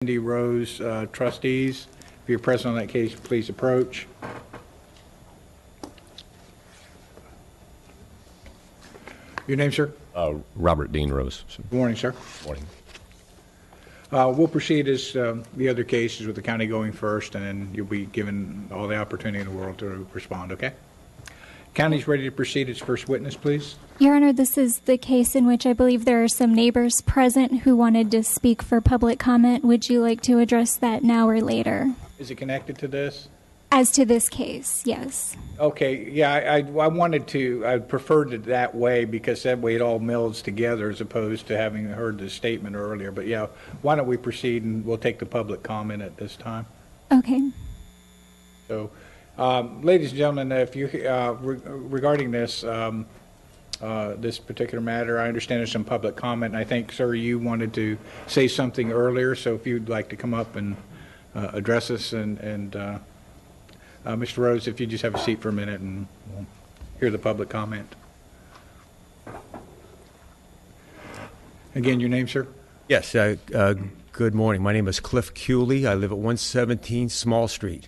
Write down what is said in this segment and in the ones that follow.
Cindy Rose, trustees. If you're present on that case, please approach. Your name, sir? Robert Dean Rose. Good morning, sir. Morning. We'll proceed as the other cases with the county going first, and then you'll be given all the opportunity in the world to respond, okay? County's ready to proceed. Its first witness, please. Your Honor, this is the case in which I believe there are some neighbors present who wanted to speak for public comment. Would you like to address that now or later? Is it connected to this? As to this case, yes. Okay, yeah, I preferred it that way because that way it all melds together as opposed to having heard the statement earlier. But yeah, why don't we proceed and we'll take the public comment at this time. Okay. So, ladies and gentlemen, if you regarding this this particular matter, I understand there's some public comment. And I think, sir, you wanted to say something earlier, so if you'd like to come up and address us, and Mr. Rose, if you just have a seat for a minute and we'll hear the public comment. Again, your name, sir? Yes, good morning. My name is Cliff Cooley. I live at 117 Small Street.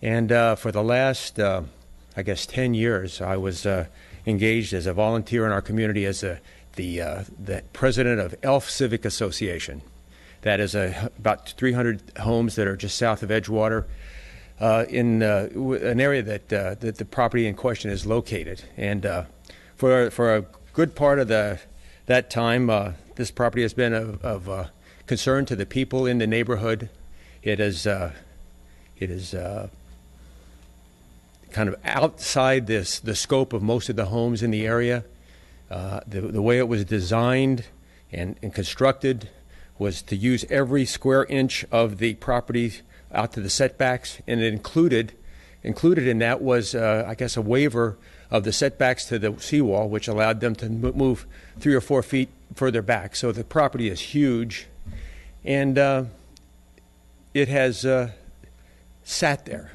And for the last, 10 years, I was engaged as a volunteer in our community as the president of ELF Civic Association. That is about 300 homes that are just south of Edgewater in an area that the property in question is located. And for a good part of that time, this property has been of concern to the people in the neighborhood. It is kind of outside the scope of most of the homes in the area. The way it was designed and constructed was to use every square inch of the property out to the setbacks, and it included in that was, a waiver of the setbacks to the seawall, which allowed them to move 3 or 4 feet further back. So the property is huge, and it has sat there.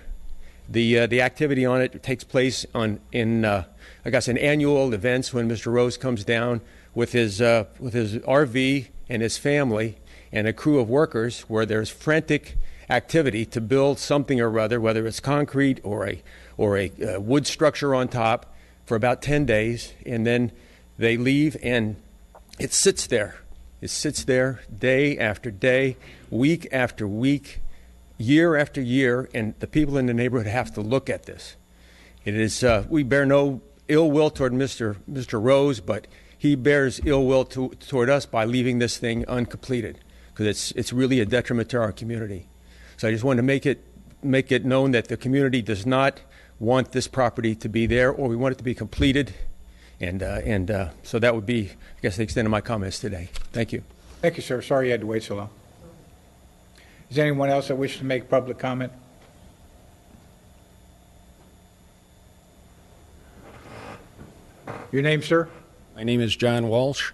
The activity on it takes place in annual events when Mr. Rose comes down with his RV and his family and a crew of workers, where there's frantic activity to build something or other, whether it's concrete or a wood structure on top, for about 10 days, and then they leave and it sits there. It sits there day after day, week after week, year after year, and the people in the neighborhood have to look at this. It is we bear no ill will toward Mr. Rose, but he bears ill will toward us by leaving this thing uncompleted, because it's really a detriment to our community. So I just wanted to make it known that the community does not want this property to be there, or we want it to be completed, and so that would be, I guess, the extent of my comments today. Thank you. Thank you, sir. Sorry you had to wait so long. Is there anyone else that wishes to make public comment? Your name, sir? My name is John Walsh.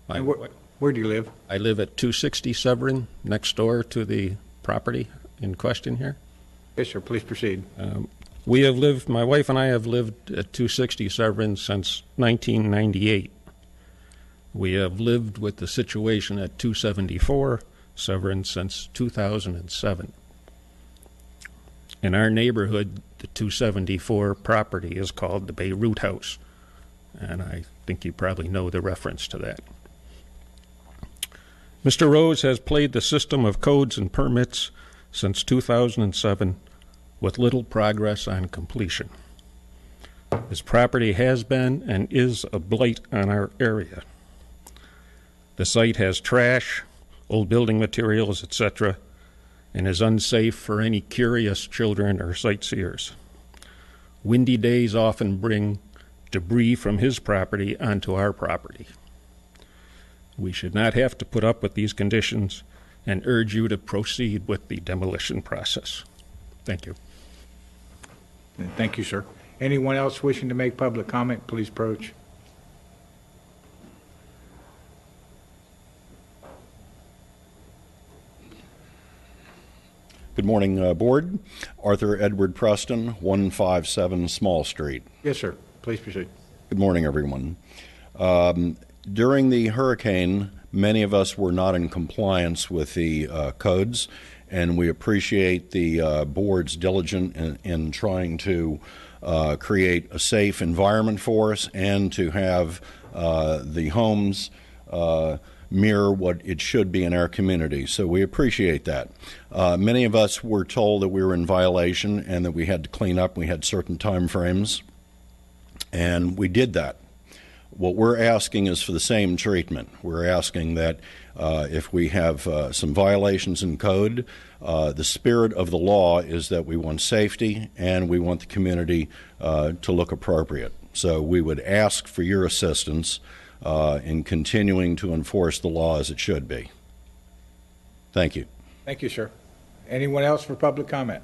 Where do you live? I live at 260 Severn, next door to the property in question here. Yes, sir. Please proceed. My wife and I have lived at 260 Severn since 1998. We have lived with the situation at 274 Severn since 2007. In our neighborhood, the 274 property is called the Beirut House, and I think you probably know the reference to that. Mr. Rose has played the system of codes and permits since 2007 with little progress on completion. His property has been and is a blight on our area. The site has trash, old building materials, etc., and is unsafe for any curious children or sightseers. Windy days often bring debris from his property onto our property. We should not have to put up with these conditions and urge you to proceed with the demolition process. Thank you. Thank you, sir. Anyone else wishing to make public comment, please approach. Good morning, Board. Arthur Edward Preston, 157 Small Street. Yes, sir. Please proceed. Good morning, everyone. During the hurricane Many of us were not in compliance with the codes, and we appreciate the board's diligence in trying to create a safe environment for us and to have the homes mirror what it should be in our community. So we appreciate that. Many of us were told that we were in violation and that we had to clean up. We had certain time frames, and we did that. What we're asking is for the same treatment. We're asking that if we have some violations in code, the spirit of the law is that we want safety and we want the community to look appropriate. So we would ask for your assistance in continuing to enforce the law as it should be. Thank you. Thank you, sir. Anyone else for public comment?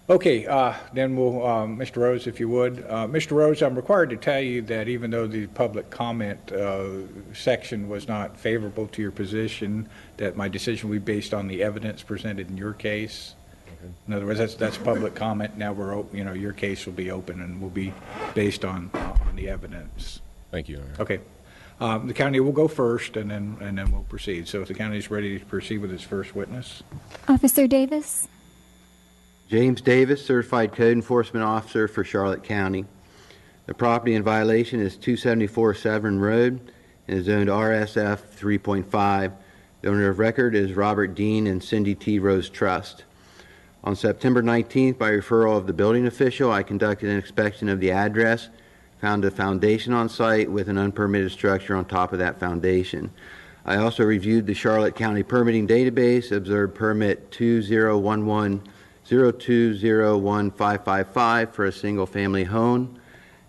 Okay, then we'll, Mr. Rose, if you would. Mr. Rose, I'm required to tell you that even though the public comment section was not favorable to your position, that my decision will be based on the evidence presented in your case. Okay. In other words, that's public comment. Now your case will be open and will be based on the evidence. Thank you. Okay. The county will go first, and then we'll proceed. So if the county is ready to proceed with its first witness. Officer Davis. James Davis, Certified Code Enforcement Officer for Charlotte County. The property in violation is 274 Severn Road and is zoned RSF 3.5. The owner of record is Robert Dean and Cindy T. Rose Trust. On September 19th, by referral of the building official, I conducted an inspection of the address, found a foundation on site with an unpermitted structure on top of that foundation. I also reviewed the Charlotte County permitting database, observed permit 2011-0201-555 for a single-family home,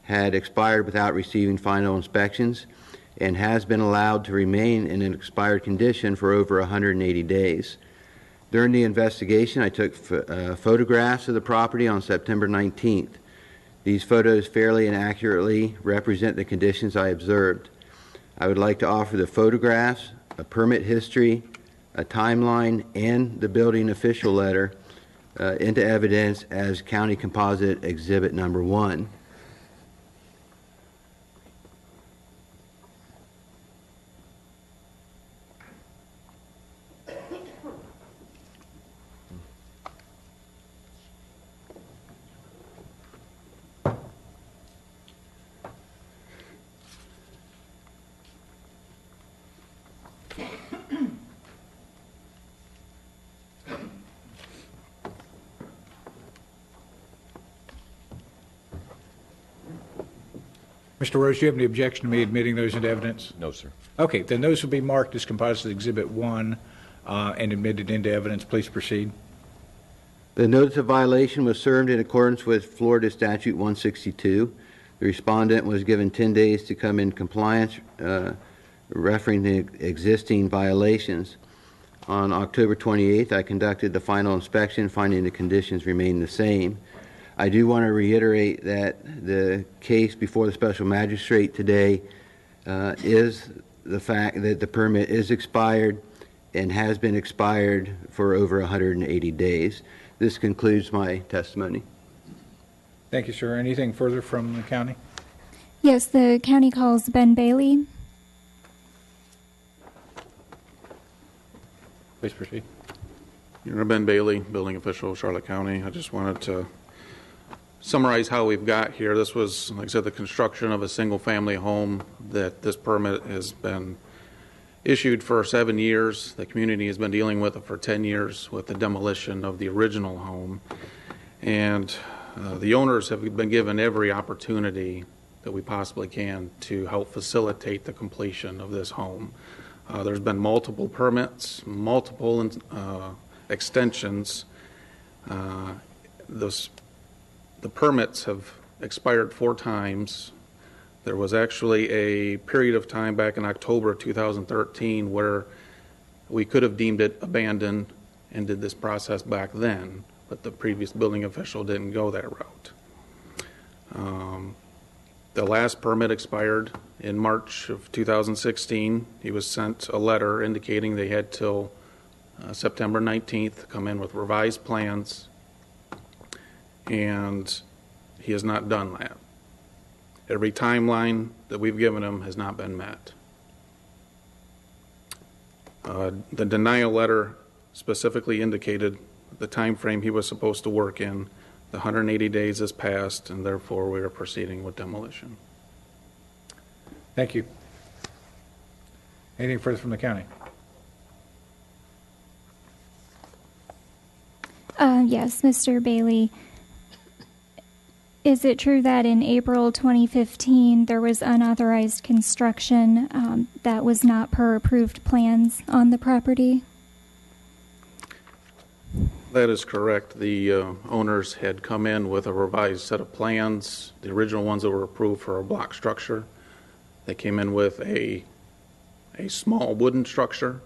had expired without receiving final inspections, and has been allowed to remain in an expired condition for over 180 days. During the investigation, I took photographs of the property on September 19th. These photos fairly and accurately represent the conditions I observed. I would like to offer the photographs, a permit history, a timeline, and the building official letter into evidence as County Composite Exhibit Number 1. Mr. Rose, do you have any objection to me admitting those into evidence? No, sir. Okay, then those will be marked as Composite Exhibit 1 and admitted into evidence. Please proceed. The notice of violation was served in accordance with Florida Statute 162. The respondent was given 10 days to come in compliance, referring to existing violations. On October 28th, I conducted the final inspection, finding the conditions remain the same. I do want to reiterate that the case before the special magistrate today is the fact that the permit is expired and has been expired for over 180 days. This concludes my testimony. Thank you, sir. Anything further from the county? Yes, the county calls Ben Bailey. Please proceed. Your Honor, Ben Bailey, building official, Charlotte County. I just wanted to summarize how we've got here. This was, like I said, the construction of a single-family home that this permit has been issued for 7 years. The community has been dealing with it for 10 years with the demolition of the original home. And the owners have been given every opportunity that we possibly can to help facilitate the completion of this home. There's been multiple permits, multiple extensions. The permits have expired 4 times. There was actually a period of time back in October of 2013 where we could have deemed it abandoned and did this process back then, but the previous building official didn't go that route. The last permit expired in March of 2016. He was sent a letter indicating they had till September 19th to come in with revised plans, and he has not done that. Every timeline that we've given him has not been met. The denial letter specifically indicated the time frame he was supposed to work in. The 180 days has passed, and therefore we are proceeding with demolition. Thank you. Anything further from the county? Yes, Mr. Bailey. Is it true that in April 2015 there was unauthorized construction that was not per approved plans on the property? That is correct. The owners had come in with a revised set of plans, the original ones that were approved for a block structure. They came in with a small wooden structure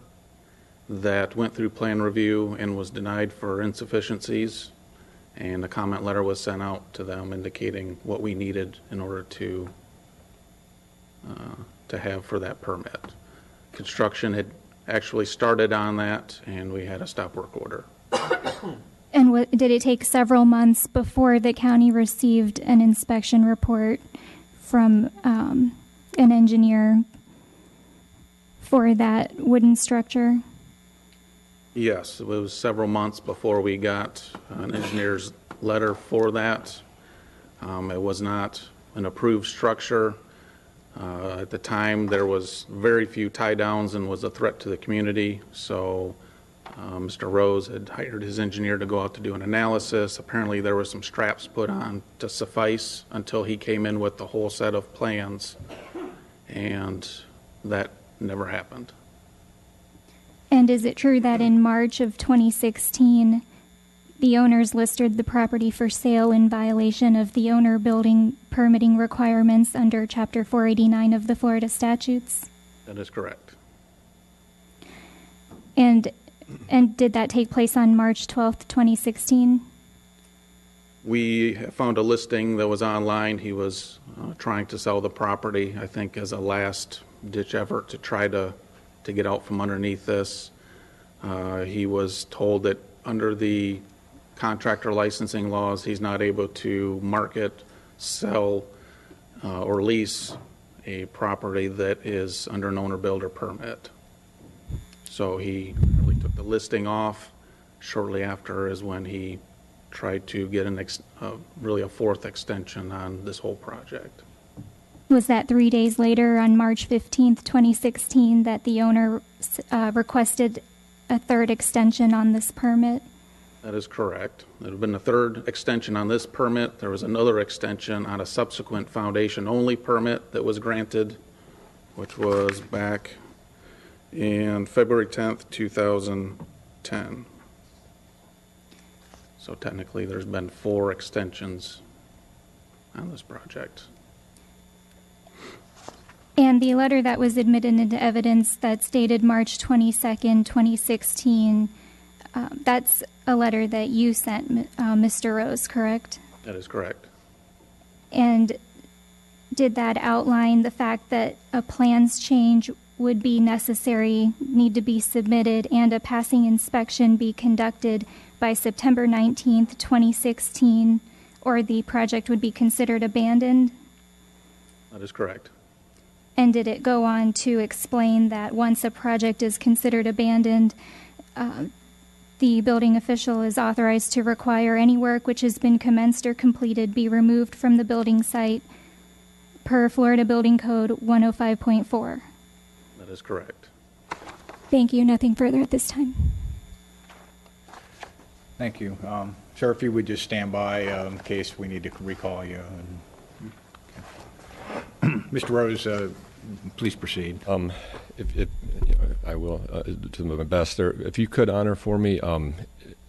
that went through plan review and was denied for insufficiencies, and a comment letter was sent out to them indicating what we needed in order to have for that permit. Construction had actually started on that, and we had a stop work order. And did it take several months before the county received an inspection report from an engineer for that wooden structure? Yes, it was several months before we got an engineer's letter for that. It was not an approved structure. At the time, there was very few tie downs and was a threat to the community. So Mr. Rose had hired his engineer to go out to do an analysis. Apparently there were some straps put on to suffice until he came in with the whole set of plans, and that never happened. And is it true that in March of 2016, the owners listed the property for sale in violation of the owner building permitting requirements under Chapter 489 of the Florida statutes? That is correct. And did that take place on March 12th, 2016? We found a listing that was online. He was trying to sell the property, I think, as a last-ditch effort to try to get out from underneath this. He was told that under the contractor licensing laws, he's not able to market, sell, or lease a property that is under an owner-builder permit. So he really took the listing off. Shortly after is when he tried to get really a fourth extension on this whole project. Was that 3 days later, on March 15th, 2016, that the owner requested a third extension on this permit? That is correct. There had been a third extension on this permit. There was another extension on a subsequent foundation-only permit that was granted, which was back in February 10th, 2010. So technically, there's been 4 extensions on this project. And the letter that was admitted into evidence that stated March 22nd, 2016, that's a letter that you sent, Mr. Rose, correct? That is correct. And did that outline the fact that a plans change would be necessary, need to be submitted, and a passing inspection be conducted by September 19th, 2016, or the project would be considered abandoned? That is correct. And did it go on to explain that once a project is considered abandoned, the building official is authorized to require any work which has been commenced or completed be removed from the building site per Florida Building Code 105.4? That is correct. Thank you. Nothing further at this time. Thank you. Sir, if you would just stand by in case we need to recall you. Mr. Rose, please proceed. If I will, to my best. If you could honor for me,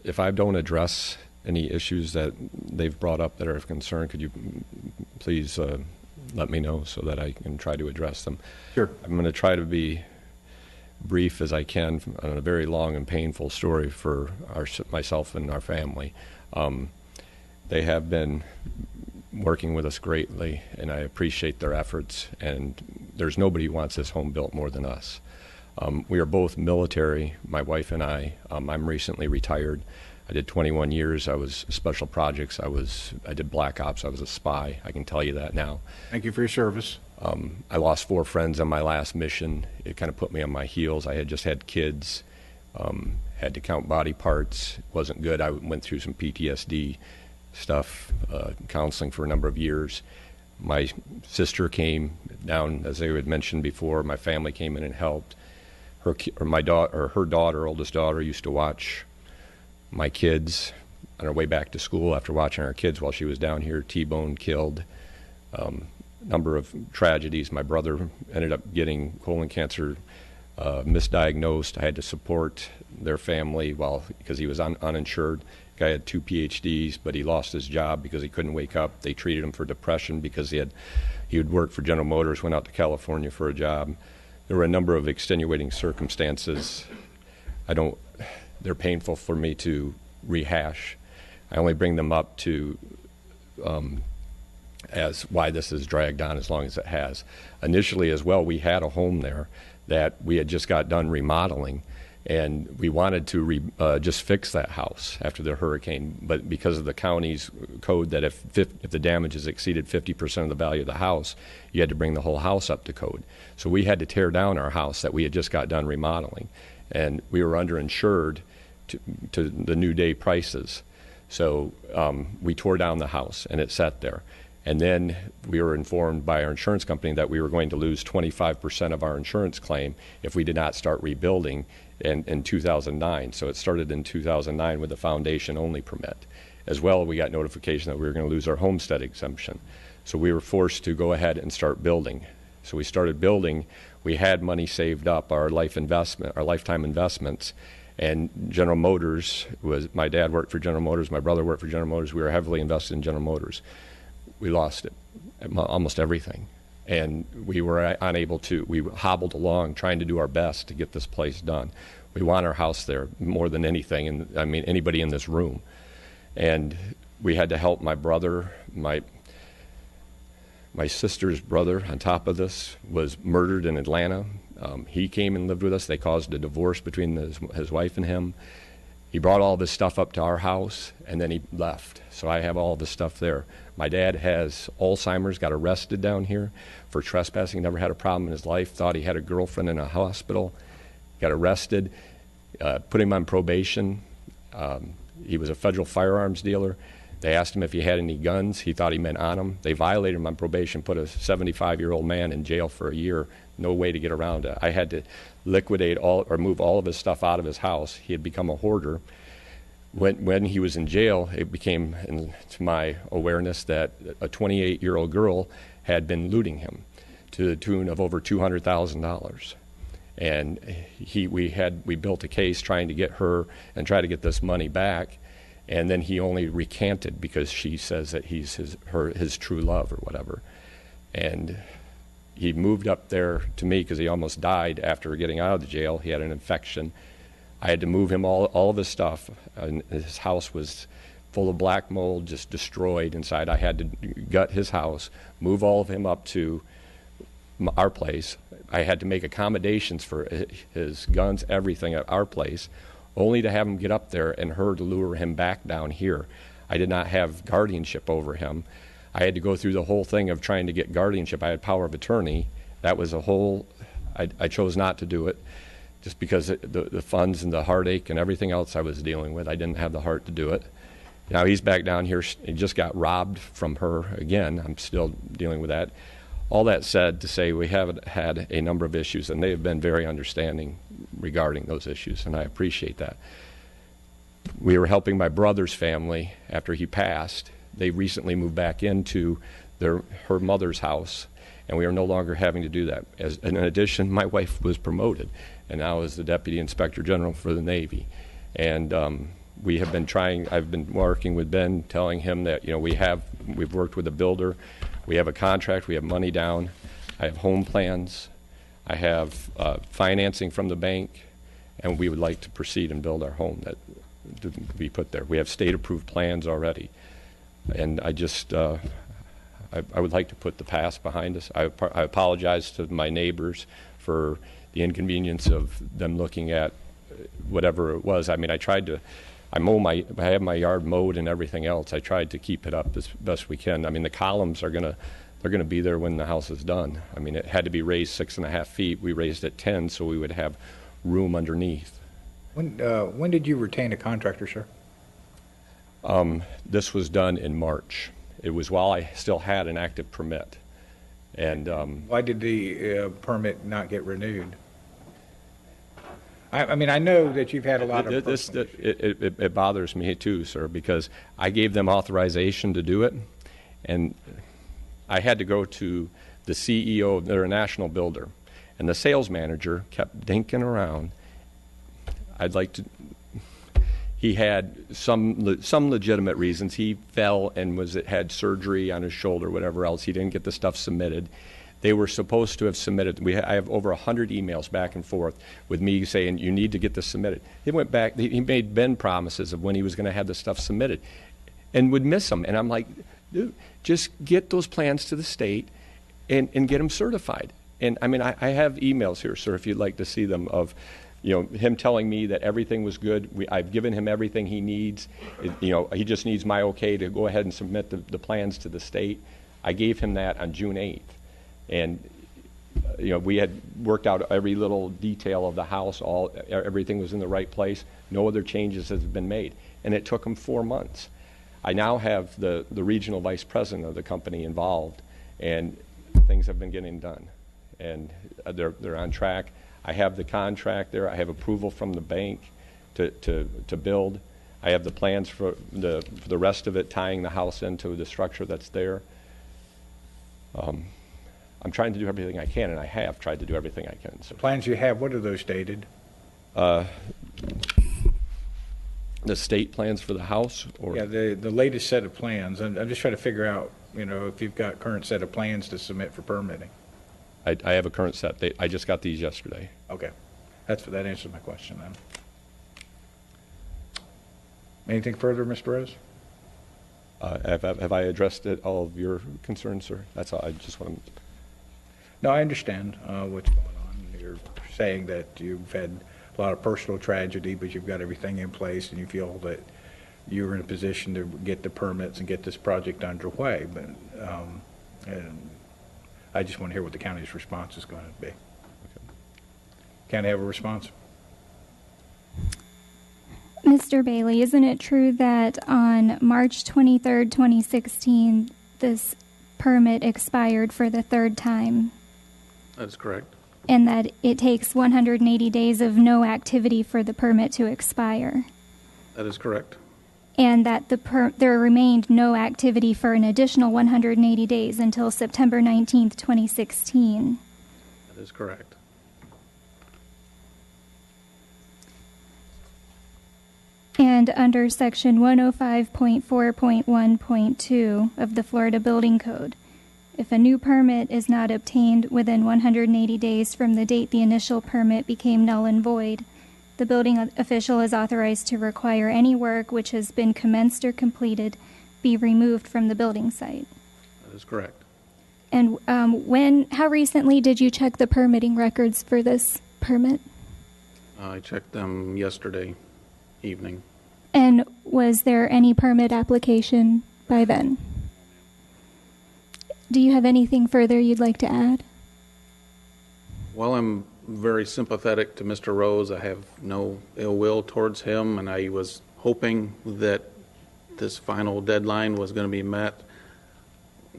if I don't address any issues that they've brought up that are of concern, could you please let me know so that I can try to address them? Sure. I'm going to try to be brief as I can on a very long and painful story for myself and our family. They have been working with us greatly, and I appreciate their efforts, and there's nobody who wants this home built more than us. We are both military, my wife and I. I'm recently retired. I did 21 years. I was special projects. I did black ops. I was a spy. I can tell you that now. Thank you for your service. I lost 4 friends on my last mission. It kind of put me on my heels. I had just had kids, had to count body parts. It wasn't good. I went through some PTSD stuff, counseling for a number of years. My sister came down, as I had mentioned before. My family came in and helped. Her daughter, oldest daughter, used to watch my kids on our way back to school after watching our kids while she was down here, T-boned, killed. Number of tragedies. My brother ended up getting colon cancer, misdiagnosed. I had to support their family because he was uninsured. Guy had 2 PhDs, but he lost his job because he couldn't wake up. They treated him for depression because he had worked for General Motors, went out to California for a job. There were a number of extenuating circumstances. They're painful for me to rehash. I only bring them up to as why this has dragged on as long as it has. Initially as well, we had a home there that we had just got done remodeling, and we wanted to just fix that house after the hurricane, but because of the county's code that if the damages exceeded 50% of the value of the house, you had to bring the whole house up to code. So we had to tear down our house that we had just got done remodeling, and we were underinsured to the new day prices. So we tore down the house, and it sat there. And then we were informed by our insurance company that we were going to lose 25% of our insurance claim if we did not start rebuilding in 2009. So it started in 2009 with a foundation-only permit. As well, we got notification that we were going to lose our homestead exemption. So we were forced to go ahead and start building. So we started building. We had money saved up, our lifetime investments. And General Motors my dad worked for General Motors, my brother worked for General Motors. We were heavily invested in General Motors. We lost it, almost everything. And we were unable to, we hobbled along trying to do our best to get this place done. We want our house there more than anything, and I mean anybody in this room. And we had to help my brother, my sister's brother on top of this was murdered in Atlanta. He came and lived with us. They caused a divorce between his wife and him. He brought all this stuff up to our house, and then he left. So I have all this stuff there. My dad has Alzheimer's, got arrested down here for trespassing, never had a problem in his life, thought he had a girlfriend in a hospital, got arrested, put him on probation. He was a federal firearms dealer. They asked him if he had any guns. He thought he meant on them. They violated him on probation, put a 75-year-old man in jail for a year. No way to get around it. I had to liquidate move all of his stuff out of his house. He had become a hoarder. When he was in jail, it became, to my awareness, that a 28-year-old girl had been looting him to the tune of over $200,000. And we built a case trying to get her and try to get this money back. And then he only recanted because she says that he's his true love or whatever. And he moved up there to me because he almost died after getting out of the jail. He had an infection. I had to move him all of his stuff. And his house was full of black mold, just destroyed inside. I had to gut his house, move all of him up to our place. I had to make accommodations for his guns, everything at our place, only to have him get up there and her to lure him back down here. I did not have guardianship over him. I had to go through the whole thing of trying to get guardianship. I had power of attorney. That was a whole, I chose not to do it just because the funds and the heartache and everything else I was dealing with. I didn't have the heart to do it. Now he's back down here. He just got robbed from her again. I'm still dealing with that. All that said, to say we have had a number of issues, and they have been very understanding regarding those issues, and I appreciate that. We were helping my brother's family after he passed. They recently moved back into her mother's house, and we are no longer having to do that. In addition, my wife was promoted, and now is the Deputy Inspector General for the Navy. And we have been I've been working with Ben, telling him that we've worked with a builder. We have a contract, we have money down, I have home plans, I have financing from the bank, and we would like to proceed and build our home that to be put there. We have state-approved plans already. And I just, I would like to put the past behind us. I apologize to my neighbors for the inconvenience of them looking at whatever it was. I mean, I tried to I have my yard mowed and everything else. I tried to keep it up as best we can. I mean, the columns they're gonna be there when the house is done. I mean, it had to be raised 6.5 feet. We raised it 10 so we would have room underneath. When did you retain a contractor, sir? This was done in March. It was while I still had an active permit. And Why did the permit not get renewed? I mean, I know that you've had a lot of personal issues. it bothers me too, sir, because I gave them authorization to do it, and I had to go to the CEO, they're a national builder, and the sales manager kept dinking around. He had some legitimate reasons. He fell and had surgery on his shoulder, whatever else. He didn't get the stuff submitted. They were supposed to have submitted. I have over 100 emails back and forth with me saying, you need to get this submitted. He went back, he made Ben promises of when he was going to have the stuff submitted and would miss them. And I'm like, dude, just get those plans to the state and get them certified. And I mean, I have emails here, sir, if you'd like to see them, of him telling me that everything was good. I've given him everything he needs. He just needs my okay to go ahead and submit the plans to the state. I gave him that on June 8th. And, we had worked out every little detail of the house. Everything was in the right place. No other changes have been made. And it took him 4 months. I now have the regional vice president of the company involved, and things have been getting done. And they're on track. I have the contract there. I have approval from the bank to build. I have the plans for the rest of it, tying the house into the structure that's there. I'm trying to do everything I can, and I have tried to do everything I can. So. The plans you have, what are those dated? The state plans for the house? Or? Yeah, the latest set of plans. I'm just trying to figure out, if you've got current set of plans to submit for permitting. I have a current set. I just got these yesterday. Okay. That answers my question then. Anything further, Mr. Rose? Have I addressed all of your concerns, sir? That's all. I just want to... No, I understand what's going on. You're saying that you've had a lot of personal tragedy, but you've got everything in place, and you feel that you're in a position to get the permits and get this project underway. But and I just want to hear what the county's response is going to be. Okay. County have a response? Mr. Bailey, isn't it true that on March 23rd, 2016, this permit expired for the third time? That's correct. And that it takes 180 days of no activity for the permit to expire? That is correct. And that there remained no activity for an additional 180 days until September 19th, 2016? That is correct. And under Section 105.4.1.2 of the Florida Building Code, if a new permit is not obtained within 180 days from the date the initial permit became null and void, the building official is authorized to require any work which has been commenced or completed be removed from the building site. That is correct. And how recently did you check the permitting records for this permit? I checked them yesterday evening. And was there any permit application by then? Do you have anything further you'd like to add? Well, I'm very sympathetic to Mr. Rose. I have no ill will towards him, and I was hoping that this final deadline was going to be met.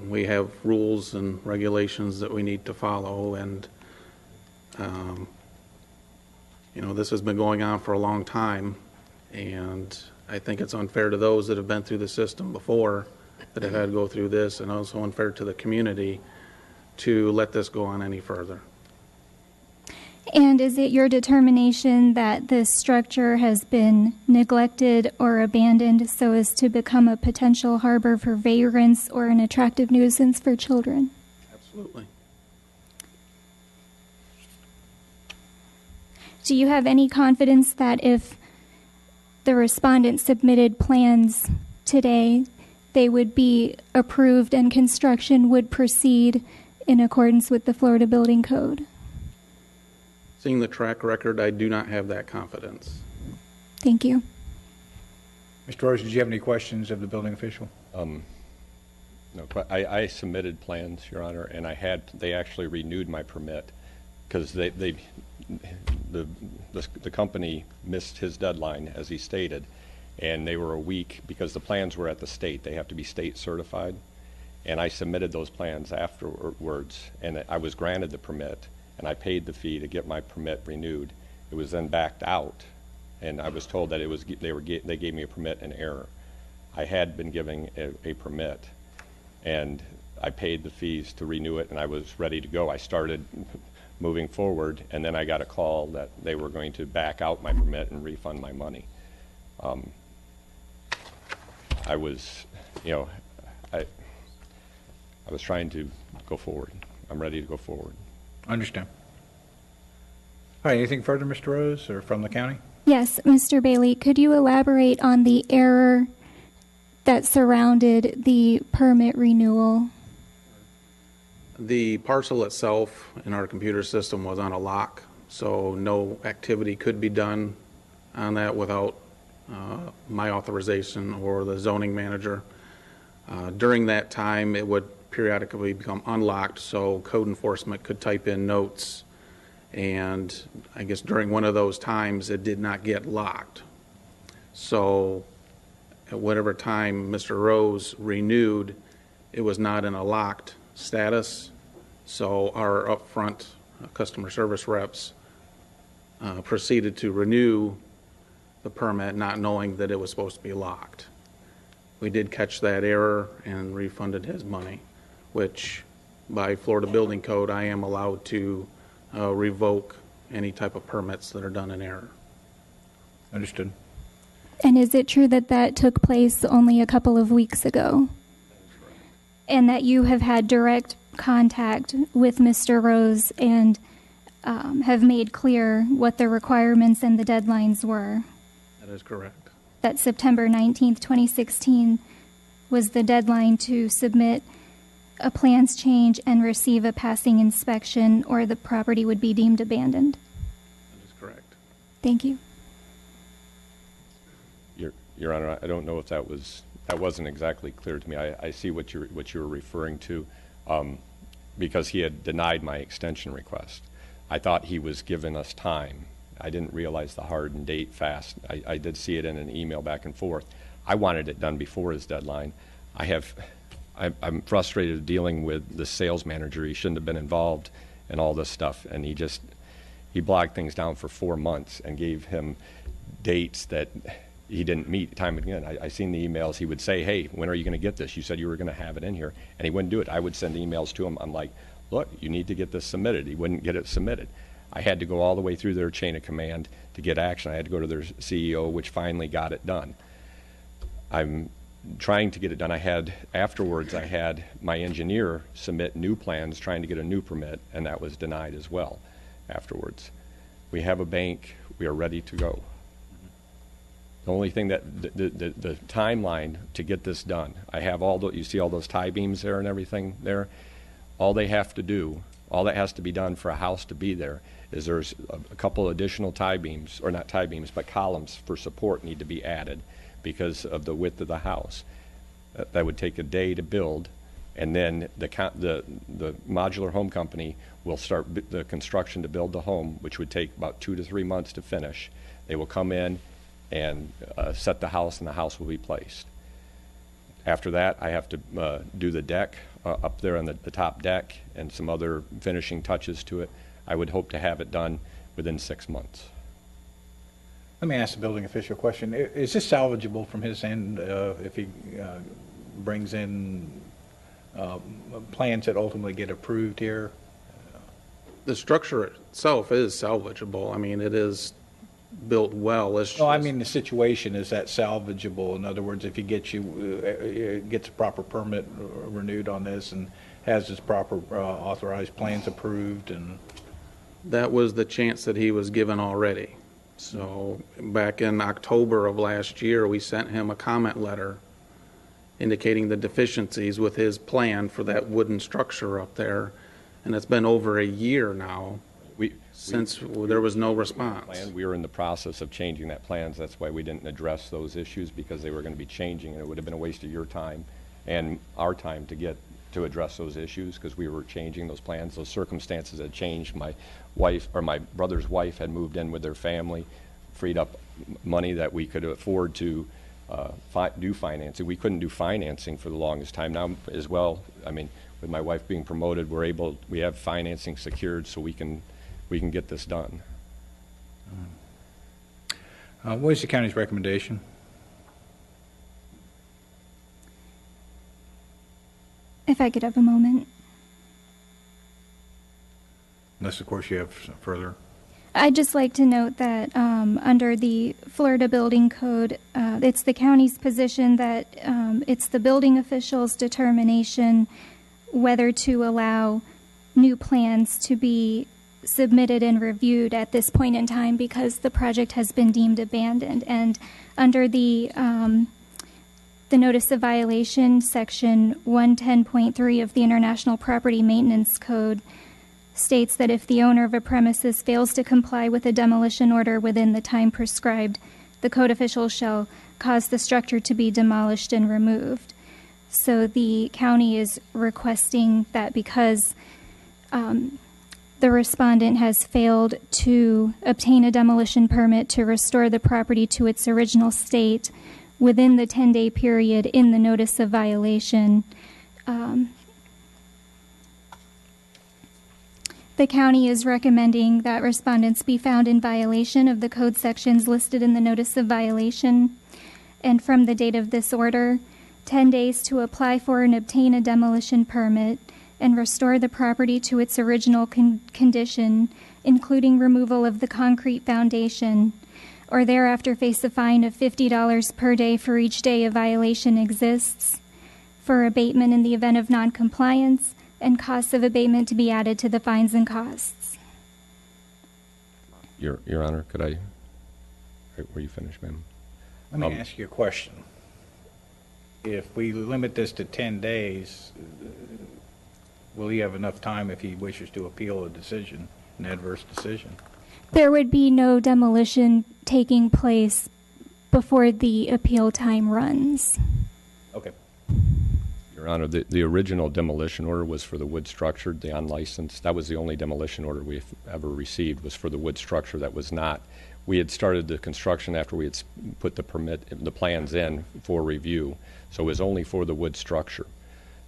We have rules and regulations that we need to follow, and this has been going on for a long time, and I think it's unfair to those that have been through the system before that have had to go through this, and also unfair to the community to let this go on any further. And is it your determination that this structure has been neglected or abandoned so as to become a potential harbor for vagrants or an attractive nuisance for children? Absolutely. Do you have any confidence that if the respondent submitted plans today, they would be approved and construction would proceed in accordance with the Florida Building Code? Seeing the track record, I do not have that confidence. Thank you. Mr. Rose, did you have any questions of the building official? No, I submitted plans, Your Honor, and they actually renewed my permit because the company missed his deadline, as he stated, and they were a week because the plans were at the state. They have to be state certified, and I submitted those plans afterwards, and I was granted the permit, and I paid the fee to get my permit renewed. It was then backed out, and I was told that they gave me a permit in error. I had been giving a permit, and I paid the fees to renew it, and I was ready to go. I started moving forward, and then I got a call that they were going to back out my permit and refund my money. I was, I was trying to go forward. I'm ready to go forward. Understand. All right, anything further, Mr. Rose, or from the county? Yes, Mr. Bailey, could you elaborate on the error that surrounded the permit renewal? The parcel itself in our computer system was on a lock, so no activity could be done on that without my authorization or the zoning manager. During that time, it would periodically become unlocked, so code enforcement could type in notes, and I guess during one of those times, it did not get locked. So at whatever time Mr. Rose renewed, it was not in a locked status, so our upfront customer service reps proceeded to renew the permit, not knowing that it was supposed to be locked. We did catch that error and refunded his money, which by Florida Building Code, I am allowed to revoke any type of permits that are done in error. Understood. And is it true that that took place only a couple of weeks ago? And that you have had direct contact with Mr. Rose and have made clear what the requirements and the deadlines were? That is correct. That September 19th, 2016 was the deadline to submit a plans change and receive a passing inspection, or the property would be deemed abandoned. That is correct. Thank you. Your Honor, I don't know if that wasn't exactly clear to me. I see what you're referring to, because he had denied my extension request. I thought he was giving us time. I didn't realize the hard and date fast. I did see it in an email back and forth. I wanted it done before his deadline. I'm frustrated dealing with the sales manager. He shouldn't have been involved in all this stuff, and he blocked things down for 4 months and gave him dates that he didn't meet time and again. I seen the emails. He would say, hey, when are you going to get this? You said you were going to have it in here. And he wouldn't do it. I would send emails to him. I'm like, look, you need to get this submitted. He wouldn't get it submitted. I had to go all the way through their chain of command to get action. I had to go to their CEO, which finally got it done. I'm trying to get it done. Afterwards, I had my engineer submit new plans trying to get a new permit, and that was denied as well afterwards. We have a bank. We are ready to go. The only thing that the timeline to get this done, I have you see all those tie beams there and everything there. All they have to do, all that has to be done for a house to be there is there's a couple additional tie beams, or not tie beams, but columns for support need to be added because of the width of the house. That would take a day to build, and then the modular home company will start the construction to build the home, which would take about 2 to 3 months to finish. They will come in and set the house, and the house will be placed. After that, I have to do the deck up there on the top deck and some other finishing touches to it. I would hope to have it done within 6 months. Let me ask the building official a question. Is this salvageable from his end if he brings in plans that ultimately get approved here? The structure itself is salvageable. I mean, it is built well. I mean the situation, is that salvageable? In other words, if he gets a proper permit renewed on this and has his proper authorized plans approved, and that was the chance that he was given already. So back in October of last year, we sent him a comment letter indicating the deficiencies with his plan for that wooden structure up there, and it's been over a year now. since there was no response. Plan. We were in the process of changing that plans. That's why we didn't address those issues, because they were going to be changing, and it would have been a waste of your time and our time to address those issues, because we were changing those plans. Those circumstances had changed. My wife, or my brother's wife, had moved in with their family, freed up money that we could afford to do financing. We couldn't do financing for the longest time. Now as well, I mean, with my wife being promoted, we have financing secured, so we can get this done. What is the county's recommendation? If I could have a moment. Unless, of course, you have some further. I'd just like to note that under the Florida Building Code, it's the county's position that it's the building official's determination whether to allow new plans to be submitted and reviewed at this point in time, because the project has been deemed abandoned. And under the notice of violation, section 110.3 of the International Property Maintenance Code states that if the owner of a premises fails to comply with a demolition order within the time prescribed, the code official shall cause the structure to be demolished and removed. So the county is requesting that because the respondent has failed to obtain a demolition permit to restore the property to its original state within the 10-day period in the notice of violation, the county is recommending that respondents be found in violation of the code sections listed in the notice of violation, and from the date of this order, 10 days to apply for and obtain a demolition permit and restore the property to its original condition, including removal of the concrete foundation, or thereafter face a fine of $50 per day for each day a violation exists, for abatement in the event of noncompliance, and costs of abatement to be added to the fines and costs. Your Honor, could I? Were you finished, ma'am? Let me ask you a question. If we limit this to 10 days, will he have enough time if he wishes to appeal a decision, an adverse decision? There would be no demolition taking place before the appeal time runs. Okay. Your Honor, the original demolition order was for the wood structure, the unlicensed. That was the only demolition order we've ever received, was for the wood structure. That was not. We had started the construction after we had put the plans in for review, so it was only for the wood structure.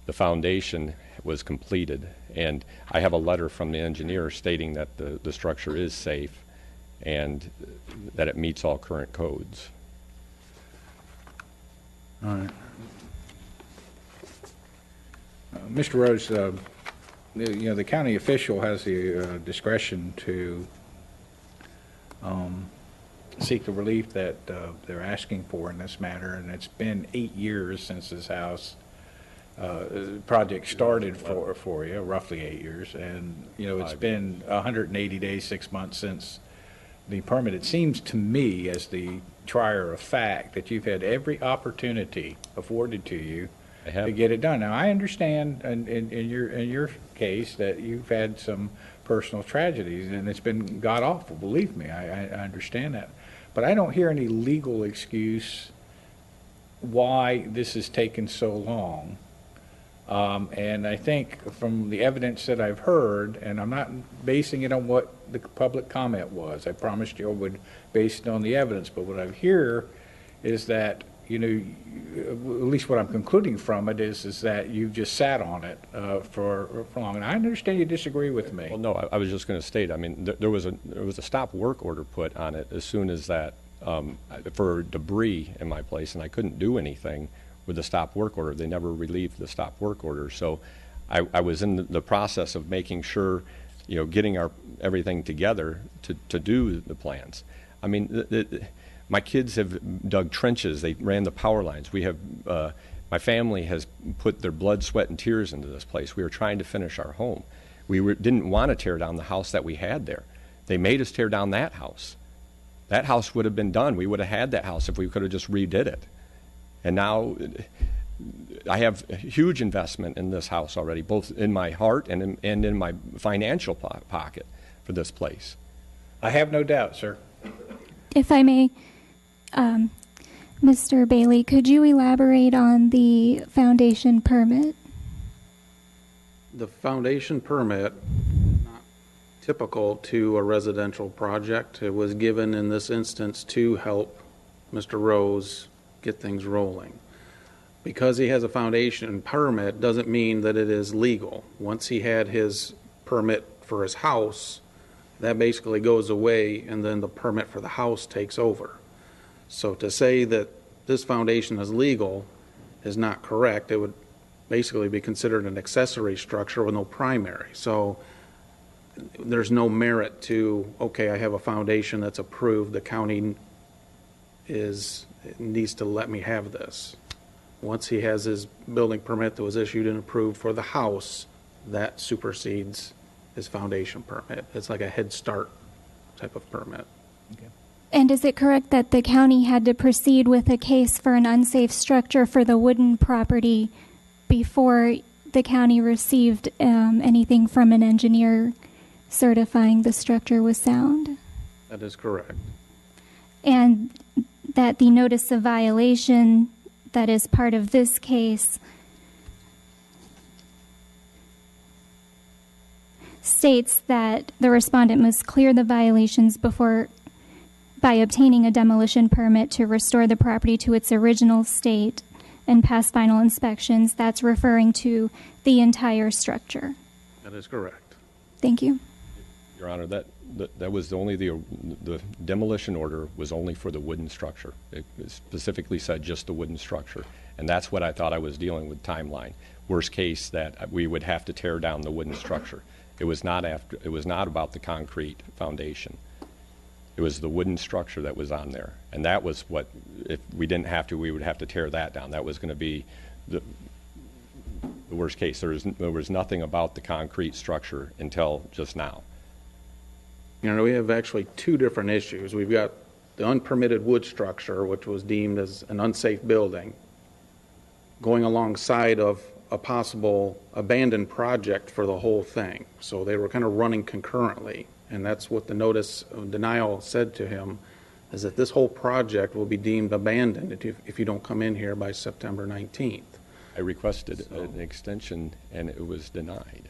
The foundation was completed, and I have a letter from the engineer stating that the structure is safe and that it meets all current codes. All right. Mr. Rose, the county official has the discretion to seek the relief that they're asking for in this matter, and it's been 8 years since this house project started for you, roughly 8 years, and it's been 180 days, 6 months since the permit. It seems to me, as the trier of fact, that you've had every opportunity afforded to you to get it done. Now, I understand in your case that you've had some personal tragedies, and it's been god-awful, believe me. I understand that. But I don't hear any legal excuse why this has taken so long. And I think from the evidence that I've heard, and I'm not basing it on what the public comment was, I promised you I would base it on the evidence, but what I hear is that, at least what I'm concluding from it is that you've just sat on it for long. And I understand you disagree with me. Well, no, I was just going to state, I mean, there was a stop work order put on it as soon as that, for debris in my place, and I couldn't do anything with the stop work order. They never relieved the stop work order. So I was in the process of making sure, getting everything together to do the plans. I mean, my kids have dug trenches. They ran the power lines. We have, my family has put their blood, sweat, and tears into this place. We were trying to finish our home. We didn't want to tear down the house that we had there. They made us tear down that house. That house would have been done. We would have had that house if we could have just redid it. And now I have a huge investment in this house already, both in my heart and in my financial pocket for this place. I have no doubt, sir. If I may, Mr. Bailey, could you elaborate on the foundation permit? The foundation permit is not typical to a residential project. It was given in this instance to help Mr. Rose get things rolling. Because he has a foundation permit doesn't mean that it is legal. Once he had his permit for his house, that basically goes away, and then the permit for the house takes over. So to say that this foundation is legal is not correct. It would basically be considered an accessory structure with no primary. So there's no merit to, okay, I have a foundation that's approved, the county needs to let me have this. Once he has his building permit that was issued and approved for the house, that supersedes his foundation permit. It's like a Head Start type of permit. Okay. And is it correct that the county had to proceed with a case for an unsafe structure for the wooden property before the county received anything from an engineer certifying the structure was sound? That is correct. And that the notice of violation that is part of this case states that the respondent must clear the violations by obtaining a demolition permit to restore the property to its original state and pass final inspections. That's referring to the entire structure. That is correct. Thank you. Your Honor, that was only the demolition order was only for the wooden structure. It specifically said just the wooden structure, and that's what I thought I was dealing with timeline. Worst case, that we would have to tear down the wooden structure. It was not about the concrete foundation. It was the wooden structure that was on there, and that was what, if we didn't have to, we would have to tear that down. That was going to be the worst case. There was nothing about the concrete structure until just now. You know, we have actually two different issues. We've got the unpermitted wood structure, which was deemed as an unsafe building, going alongside of a possible abandoned project for the whole thing. So they were kind of running concurrently, and that's what the notice of denial said to him, is that this whole project will be deemed abandoned if you don't come in here by September 19th. I requested an extension, and it was denied.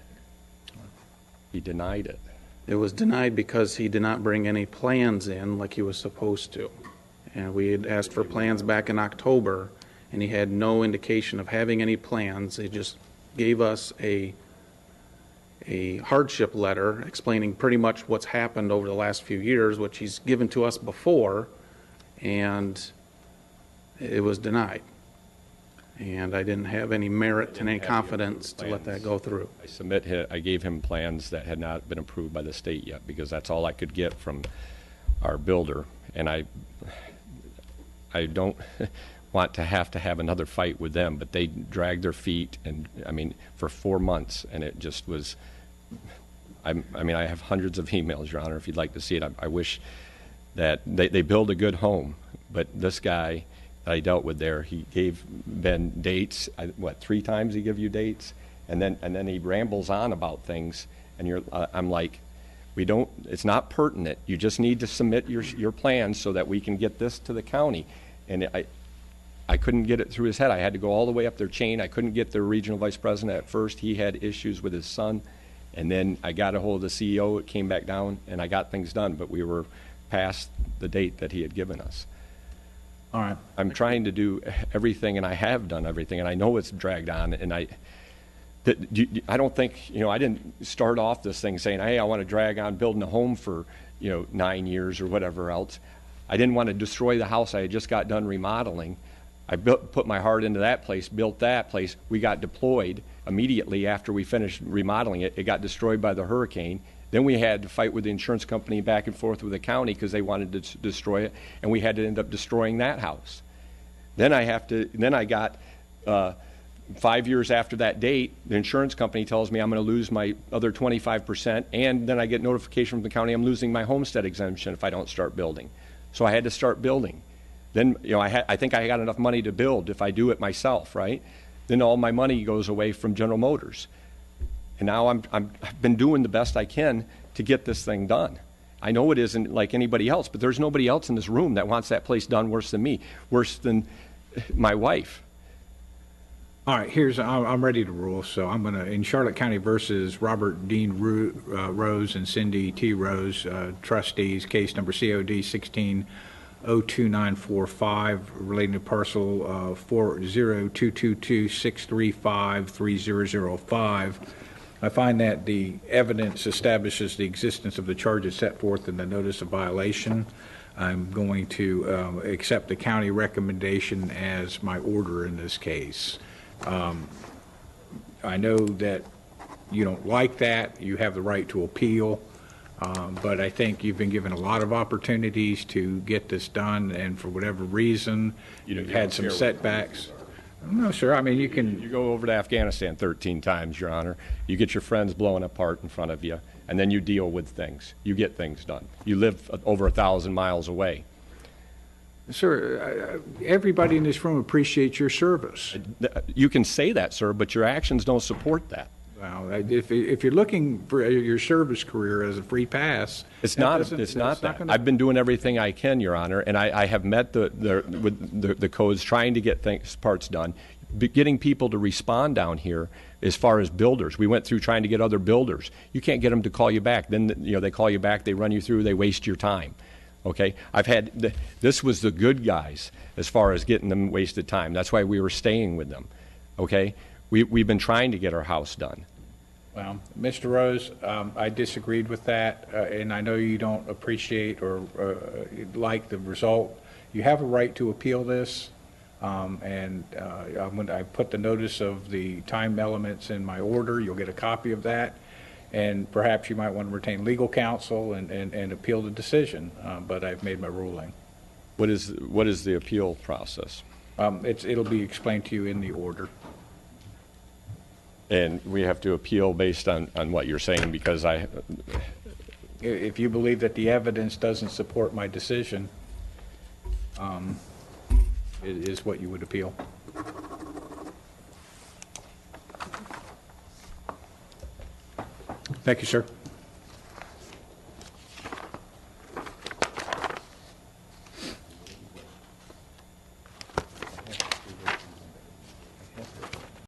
He denied it. It was denied because he did not bring any plans in like he was supposed to. And we had asked for plans back in October, and he had no indication of having any plans. He just gave us a hardship letter explaining pretty much what's happened over the last few years, which he's given to us before, and it was denied. And I didn't have any merit and any confidence to let that go through. I gave him plans that had not been approved by the state yet, because that's all I could get from our builder. And I don't want to have another fight with them, but they dragged their feet, and I mean, for 4 months, and it just was, I have hundreds of emails, Your Honor, if you'd like to see it. I wish that they build a good home, but this guy that I dealt with there, he gave Ben dates, 3 times he gave you dates, and then he rambles on about things, and I'm like, it's not pertinent. You just need to submit your plans so that we can get this to the county. And I couldn't get it through his head. I had to go all the way up their chain. I couldn't get their regional vice president at first. He had issues with his son. And then I got a hold of the CEO. It came back down, and I got things done. But we were past the date that he had given us. All right. I'm trying to do everything, and I have done everything, and I know it's dragged on. And I don't think, I didn't start off this thing saying, hey, I want to drag on building a home for, 9 years or whatever else. I didn't want to destroy the house I had just got done remodeling. I put my heart into that place, built that place. We got deployed immediately after we finished remodeling it. It got destroyed by the hurricane. Then we had to fight with the insurance company back and forth with the county because they wanted to destroy it, and we had to end up destroying that house. Then I got 5 years after that date, the insurance company tells me I'm going to lose my other 25%, and then I get notification from the county I'm losing my homestead exemption if I don't start building. So I had to start building. Then, I think I got enough money to build if I do it myself, right? Then all my money goes away from General Motors. And now I've been doing the best I can to get this thing done. I know it isn't like anybody else, but there's nobody else in this room that wants that place done worse than me, worse than my wife. All right, I'm ready to rule, so I'm going to, in Charlotte County versus Robert Dean Rose and Cindy T. Rose, trustees, case number COD 16-02945, relating to parcel 40222-635-3005. I find that the evidence establishes the existence of the charges set forth in the notice of violation. I'm going to accept the county recommendation as my order in this case. I know that you don't like that. You have the right to appeal. But I think you've been given a lot of opportunities to get this done, and for whatever reason, you've had some setbacks. No, sir. I mean, you can. You go over to Afghanistan 13 times, Your Honor. You get your friends blowing apart in front of you, and then you deal with things. You get things done. You live over 1,000 miles away. Sir, everybody in this room appreciates your service. You can say that, sir, but your actions don't support that. Well, if you're looking for your service career as a free pass, it's not that. I've been doing everything I can, Your Honor, and I have met the codes trying to get parts done, getting people to respond down here as far as builders. We went through trying to get other builders. You can't get them to call you back. Then they call you back, they run you through, they waste your time. Okay, this was the good guys as far as getting them wasted time. That's why we were staying with them. Okay, we've been trying to get our house done. Well, Mr. Rose, I disagreed with that, and I know you don't appreciate or like the result. You have a right to appeal this, and I put the notice of the time elements in my order. You'll get a copy of that. And perhaps you might want to retain legal counsel and appeal the decision, but I've made my ruling. What is the appeal process? It'll be explained to you in the order. And we have to appeal based on what you're saying, because if you believe that the evidence doesn't support my decision, it is what you would appeal. Thank you, sir.